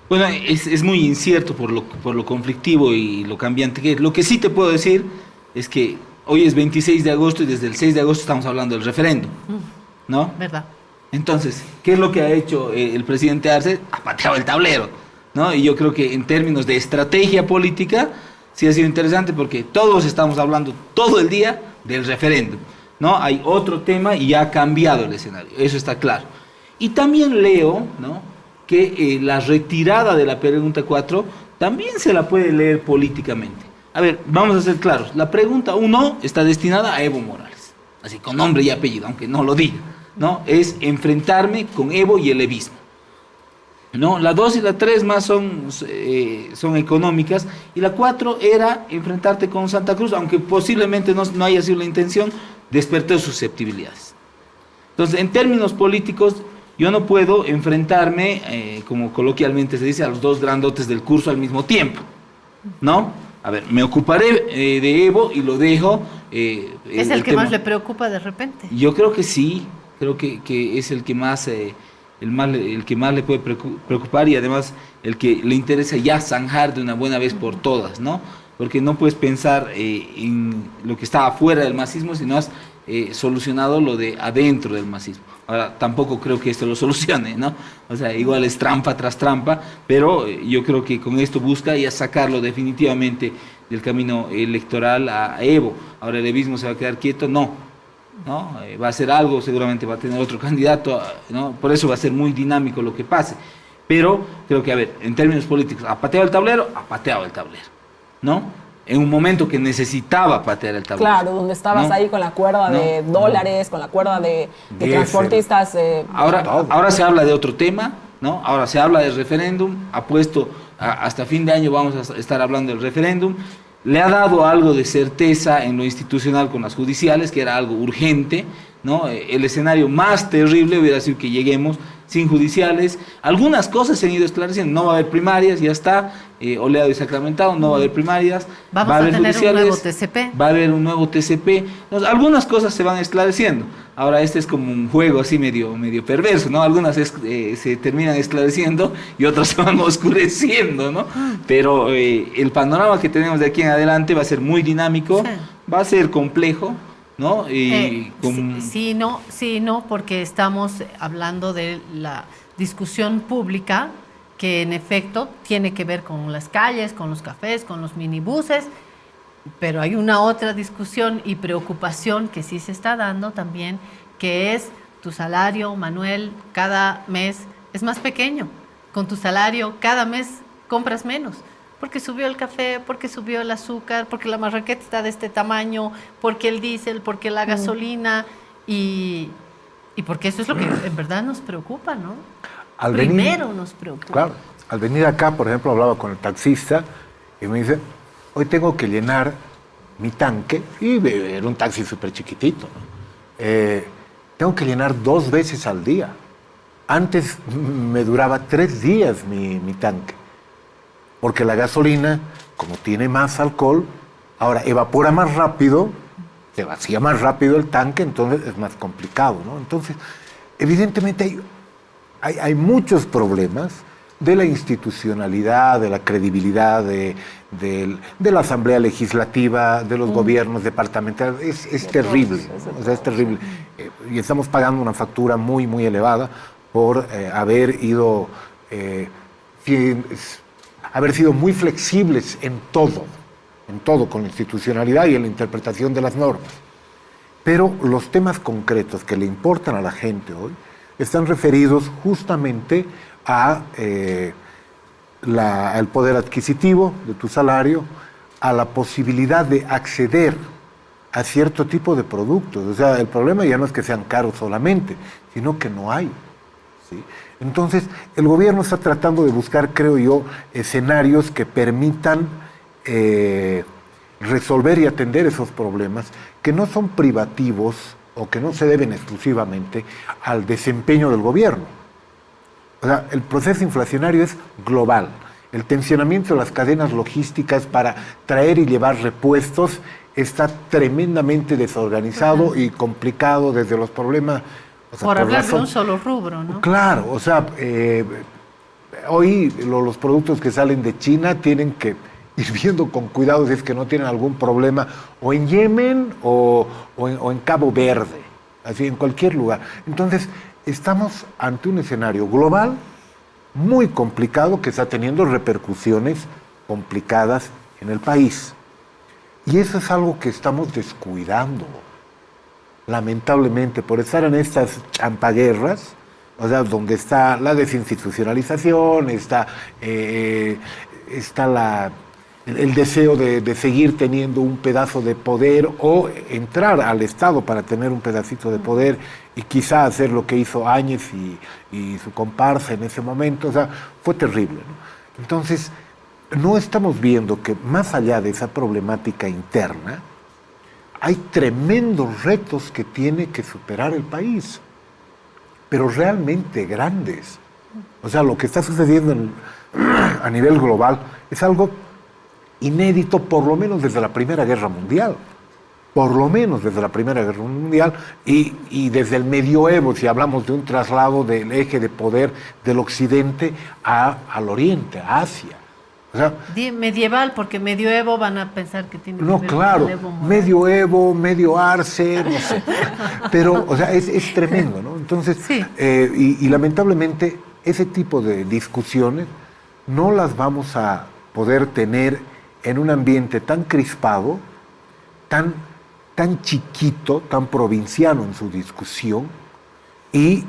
Bueno, es muy incierto por lo conflictivo y lo cambiante que es. Lo que sí te puedo decir es que hoy es 26 de agosto y desde el 6 de agosto estamos hablando del referéndum, ¿no? ¿Verdad? Entonces, ¿qué es lo que ha hecho el presidente Arce? Ha pateado el tablero, ¿no? Y yo creo que en términos de estrategia política sí ha sido interesante porque todos estamos hablando todo el día del referéndum, ¿no? Hay otro tema y ya ha cambiado el escenario, eso está claro. Y también leo, ¿no?, que la retirada de la pregunta 4 también se la puede leer políticamente. A ver, vamos a ser claros. La pregunta 1 está destinada a Evo Morales, así con nombre y apellido, aunque no lo diga, ¿no? Es enfrentarme con Evo y el evismo, ¿no? La 2 y la 3 más son económicas, y la 4 era enfrentarte con Santa Cruz, aunque posiblemente no haya sido la intención, despertó susceptibilidades. Entonces, en términos políticos, yo no puedo enfrentarme, como coloquialmente se dice, a los dos grandotes del curso al mismo tiempo, ¿no? A ver, me ocuparé de Evo y lo dejo. ¿Es el que tema. más le preocupa de repente? Yo creo que sí, creo que es el que más, el que más le puede preocupar y además el que le interesa ya zanjar de una buena vez por todas, ¿no? Porque no puedes pensar en lo que está afuera del masismo si no has solucionado lo de adentro del masismo. Ahora, tampoco creo que esto lo solucione, ¿no? O sea, igual es trampa tras trampa, pero yo creo que con esto busca ya sacarlo definitivamente del camino electoral a Evo. Ahora, ¿el evismo se va a quedar quieto? No. ¿No? Va a hacer algo, seguramente va a tener otro candidato, ¿no? Por eso va a ser muy dinámico lo que pase. Pero creo que, a ver, en términos políticos, ha pateado el tablero, ¿no? En un momento que necesitaba patear el tablero. Claro, donde estabas ¿no? ahí con la cuerda de dólares, con la cuerda de transportistas. Ahora se habla de otro tema, ¿no? Ahora se habla del referéndum, ha puesto, hasta fin de año vamos a estar hablando del referéndum, le ha dado algo de certeza en lo institucional con las judiciales, que era algo urgente, ¿no? El escenario más terrible hubiera sido que lleguemos sin judiciales. Algunas cosas se han ido esclareciendo, no va a haber primarias, ya está, oleado y sacramentado, no va a haber primarias, Vamos va a haber tener judiciales, un nuevo TCP. va a haber un nuevo TCP. Entonces, algunas cosas se van esclareciendo. Ahora este es como un juego así medio perverso, ¿no? Algunas se terminan esclareciendo y otras se van oscureciendo, ¿no? Pero el panorama que tenemos de aquí en adelante va a ser muy dinámico, Sí. va a ser complejo, ¿no? Sí, no, porque estamos hablando de la discusión pública que en efecto tiene que ver con las calles, con los cafés, con los minibuses, pero hay una otra discusión y preocupación que sí se está dando también, que es tu salario, Manuel, cada mes es más pequeño. Con tu salario cada mes compras menos. Porque subió el café, porque subió el azúcar, porque la marraqueta está de este tamaño, porque el diésel, porque la gasolina y porque eso es lo que en verdad nos preocupa, ¿no? Primero nos preocupa. Claro, al venir acá, por ejemplo, hablaba con el taxista y me dice, hoy tengo que llenar mi tanque, y era un taxi súper chiquitito, ¿no? Tengo que llenar 2 veces al día. Antes me duraba 3 días mi tanque. Porque la gasolina, como tiene más alcohol, ahora evapora más rápido, se vacía más rápido el tanque, entonces es más complicado, ¿no? Entonces, evidentemente hay muchos problemas de la institucionalidad, de la credibilidad de la Asamblea Legislativa, de los gobiernos departamentales. Es terrible, ¿no? O sea, es terrible. Y estamos pagando una factura muy, muy elevada por haber sido muy flexibles en todo con la institucionalidad y en la interpretación de las normas. Pero los temas concretos que le importan a la gente hoy están referidos justamente al poder adquisitivo de tu salario, a la posibilidad de acceder a cierto tipo de productos. O sea, el problema ya no es que sean caros solamente, sino que no hay, ¿sí? Entonces, el gobierno está tratando de buscar, creo yo, escenarios que permitan resolver y atender esos problemas que no son privativos o que no se deben exclusivamente al desempeño del gobierno. O sea, el proceso inflacionario es global. El tensionamiento de las cadenas logísticas para traer y llevar repuestos está tremendamente desorganizado y complicado desde los problemas. O sea, por hablar de un solo rubro, ¿no? Claro, o sea, hoy los productos que salen de China tienen que ir viendo con cuidado si es que no tienen algún problema o en Yemen o en Cabo Verde, así en cualquier lugar. Entonces, estamos ante un escenario global muy complicado que está teniendo repercusiones complicadas en el país. Y eso es algo que estamos descuidando, lamentablemente, por estar en estas champaguerras, o sea, donde está la desinstitucionalización, está el deseo de seguir teniendo un pedazo de poder o entrar al Estado para tener un pedacito de poder y quizá hacer lo que hizo Áñez y su comparsa en ese momento. O sea, fue terrible, ¿no? Entonces, no estamos viendo que más allá de esa problemática interna, hay tremendos retos que tiene que superar el país, pero realmente grandes. O sea, lo que está sucediendo a nivel global es algo inédito por lo menos desde la Primera Guerra Mundial. Por lo menos desde la Primera Guerra Mundial y desde el medioevo, si hablamos de un traslado del eje de poder del occidente al oriente, a Asia. O sea, medieval, porque medioevo van a pensar que tiene no, que ver claro, con el Evo Morales. medioevo, medio arce, no sé. Pero, o sea, es tremendo, ¿no? Entonces, Sí. y lamentablemente, ese tipo de discusiones no las vamos a poder tener en un ambiente tan crispado, tan chiquito, tan provinciano en su discusión y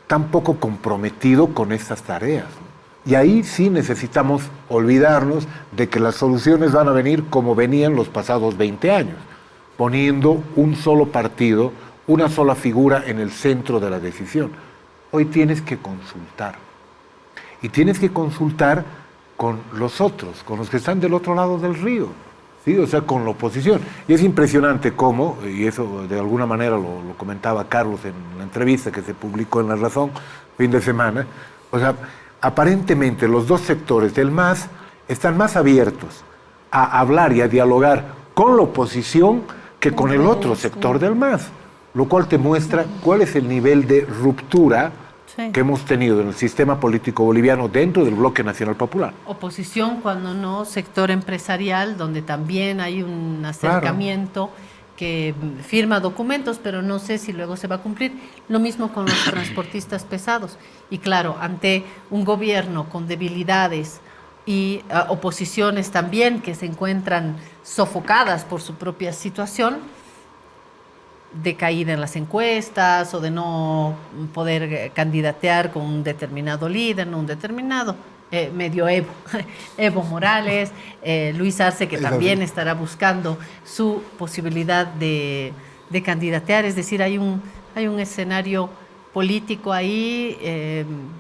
tan poco comprometido con estas tareas, ¿no? Y ahí sí necesitamos olvidarnos de que las soluciones van a venir como venían los pasados 20 años, poniendo un solo partido, una sola figura en el centro de la decisión. Hoy tienes que consultar. Y tienes que consultar con los otros, con los que están del otro lado del río, ¿sí? O sea, con la oposición. Y es impresionante cómo, y eso de alguna manera lo comentaba Carlos en la entrevista que se publicó en La Razón fin de semana, o sea, aparentemente los dos sectores del MAS están más abiertos a hablar y a dialogar con la oposición que con el otro sector del MAS, lo cual te muestra cuál es el nivel de ruptura que hemos tenido en el sistema político boliviano dentro del Bloque Nacional Popular. Oposición, cuando no, sector empresarial, donde también hay un acercamiento que firma documentos, pero no sé si luego se va a cumplir. Lo mismo con los transportistas pesados. Y claro, ante un gobierno con debilidades y oposiciones también que se encuentran sofocadas por su propia situación, de caída en las encuestas o de no poder candidatear con un determinado líder, no un determinado medioevo, Evo Morales, Luis Arce, que también estará buscando su posibilidad de candidatear. Es decir, hay un escenario político ahí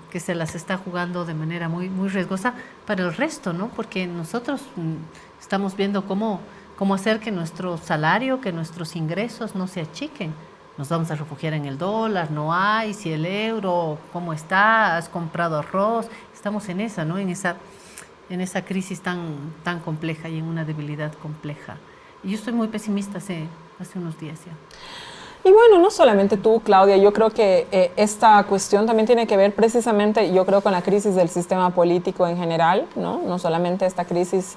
que se las está jugando de manera muy, muy riesgosa para el resto, ¿no? Porque nosotros estamos viendo cómo hacer que nuestro salario, que nuestros ingresos no se achiquen. Nos vamos a refugiar en el dólar, no hay, si el euro, ¿cómo está? ¿Has comprado arroz? Estamos en esa, ¿no? En esa crisis tan compleja y en una debilidad compleja. Y yo estoy muy pesimista hace unos días ya. Y bueno, no solamente tú, Claudia, yo creo que esta cuestión también tiene que ver precisamente, yo creo, con la crisis del sistema político en general, ¿no? No solamente esta crisis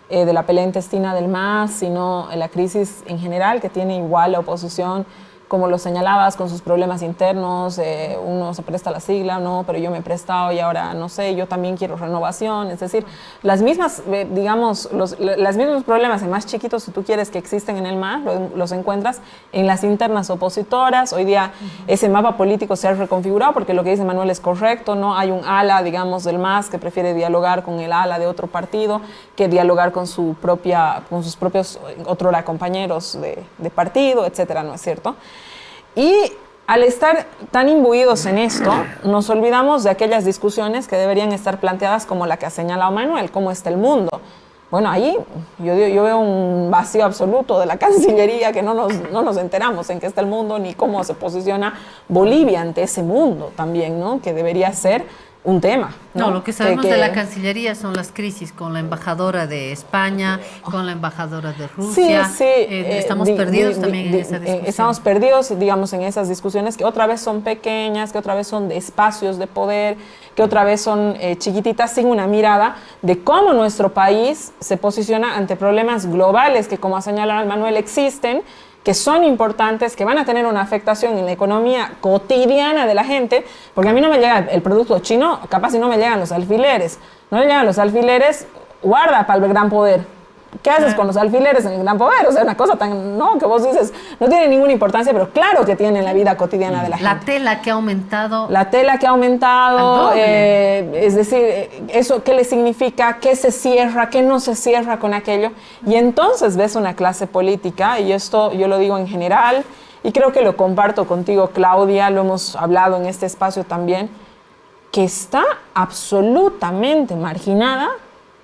de la pelea intestina del MAS, sino la crisis en general que tiene igual la oposición, como lo señalabas, con sus problemas internos, uno se presta la sigla, no, pero yo me he prestado y ahora no sé, yo también quiero renovación, es decir, las mismas, digamos, los mismos problemas, en más chiquitos, si tú quieres, que existen en el MAS, los encuentras en las internas opositoras. Hoy día ese mapa político se ha reconfigurado porque lo que dice Manuel es correcto, ¿no? Hay un ala, digamos, del MAS que prefiere dialogar con el ala de otro partido que dialogar con sus propios otrora compañeros de partido, etcétera, ¿no es cierto? Y al estar tan imbuidos en esto, nos olvidamos de aquellas discusiones que deberían estar planteadas como la que ha señalado Manuel, cómo está el mundo. Bueno, ahí yo veo un vacío absoluto de la Cancillería, que no nos enteramos en qué está el mundo ni cómo se posiciona Bolivia ante ese mundo también, ¿no? Que debería ser un tema, ¿no? No, lo que sabemos de la Cancillería son las crisis con la embajadora de España, con la embajadora de Rusia. Sí, estamos perdidos también en esa discusión. Estamos perdidos, digamos, en esas discusiones que otra vez son pequeñas, que otra vez son de espacios de poder, que otra vez son chiquititas, sin una mirada de cómo nuestro país se posiciona ante problemas globales que, como ha señalado Manuel, existen, que son importantes, que van a tener una afectación en la economía cotidiana de la gente, porque a mí no me llega el producto chino, capaz si no me llegan los alfileres. No le llegan los alfileres, guarda para el gran poder. ¿Qué haces con los alfileres en el gran poder? O sea, una cosa tan, no, que vos dices, no tiene ninguna importancia, pero claro que tiene en la vida cotidiana de la gente. La tela que ha aumentado. La tela que ha aumentado, es decir, eso, ¿qué le significa? ¿Qué se cierra? ¿Qué no se cierra con aquello? Y entonces ves una clase política, y esto yo lo digo en general, y creo que lo comparto contigo, Claudia, lo hemos hablado en este espacio también, que está absolutamente marginada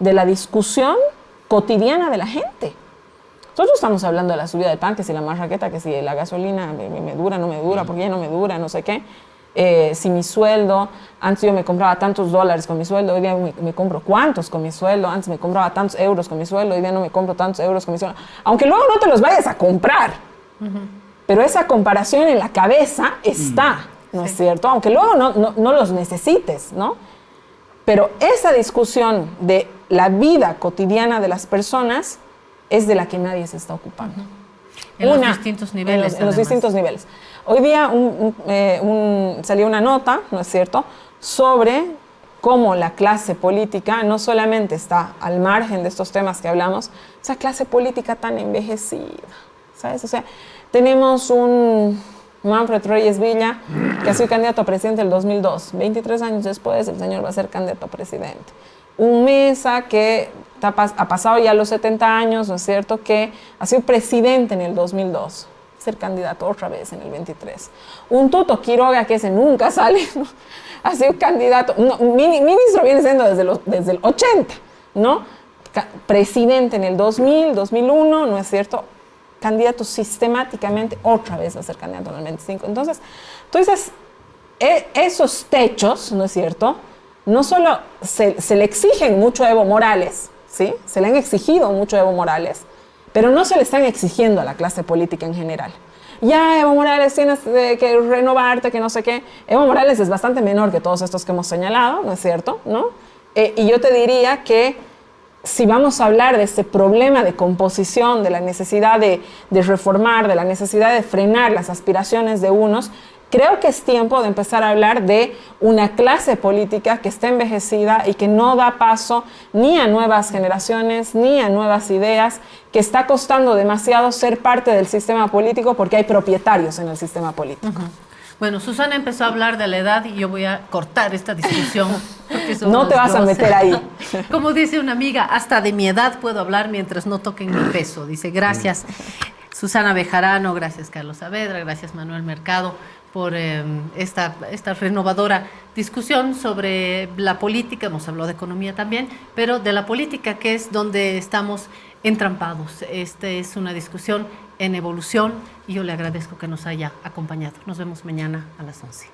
de la discusión cotidiana de la gente. Nosotros estamos hablando de la subida del pan, que si la marraqueta, que si la gasolina me dura, no me dura, porque ya no me dura, no sé qué. Si mi sueldo, antes yo me compraba tantos dólares con mi sueldo, hoy día me compro cuántos con mi sueldo, antes me compraba tantos euros con mi sueldo, hoy día no me compro tantos euros con mi sueldo, aunque luego no te los vayas a comprar, pero esa comparación en la cabeza está, ¿no es cierto? Aunque luego no los necesites, ¿no? Pero esa discusión de la vida cotidiana de las personas es de la que nadie se está ocupando. En los distintos niveles. En los distintos niveles. Hoy día salió una nota, ¿no es cierto?, sobre cómo la clase política no solamente está al margen de estos temas que hablamos, esa clase política tan envejecida, ¿sabes? O sea, tenemos un Manfred Reyes Villa, que ha sido candidato a presidente en el 2002. 23 años después, el señor va a ser candidato a presidente. Un Mesa que ha pasado ya los 70 años, ¿no es cierto?, que ha sido presidente en el 2002. Ser candidato otra vez en el 23. Un Tuto Quiroga, que ese nunca sale, ¿no? Ha sido candidato, ministro viene siendo desde el 80, ¿no? Presidente en el 2000, 2001, ¿no es cierto?, candidato sistemáticamente, otra vez va a ser candidato en el 25. Entonces, tú dices, esos techos, ¿no es cierto?, no solo se le exigen mucho a Evo Morales, ¿sí? Se le han exigido mucho a Evo Morales, pero no se le están exigiendo a la clase política en general. Ya, Evo Morales, tienes que renovarte, que no sé qué. Evo Morales es bastante menor que todos estos que hemos señalado, ¿no es cierto?, ¿no? Y yo te diría que si vamos a hablar de este problema de composición, de la necesidad de reformar, de la necesidad de frenar las aspiraciones de unos, creo que es tiempo de empezar a hablar de una clase política que está envejecida y que no da paso ni a nuevas generaciones, ni a nuevas ideas, que está costando demasiado ser parte del sistema político porque hay propietarios en el sistema político. Bueno, Susana empezó a hablar de la edad y yo voy a cortar esta discusión. No te vas a meter ahí. Como dice una amiga, hasta de mi edad puedo hablar mientras no toquen mi peso. Dice, gracias Susana Bejarano, gracias Carlos Saavedra, gracias Manuel Mercado por esta renovadora discusión sobre la política. Hemos hablado de economía también, pero de la política, que es donde estamos entrampados. Esta es una discusión en evolución y yo le agradezco que nos haya acompañado. Nos vemos mañana a las 11.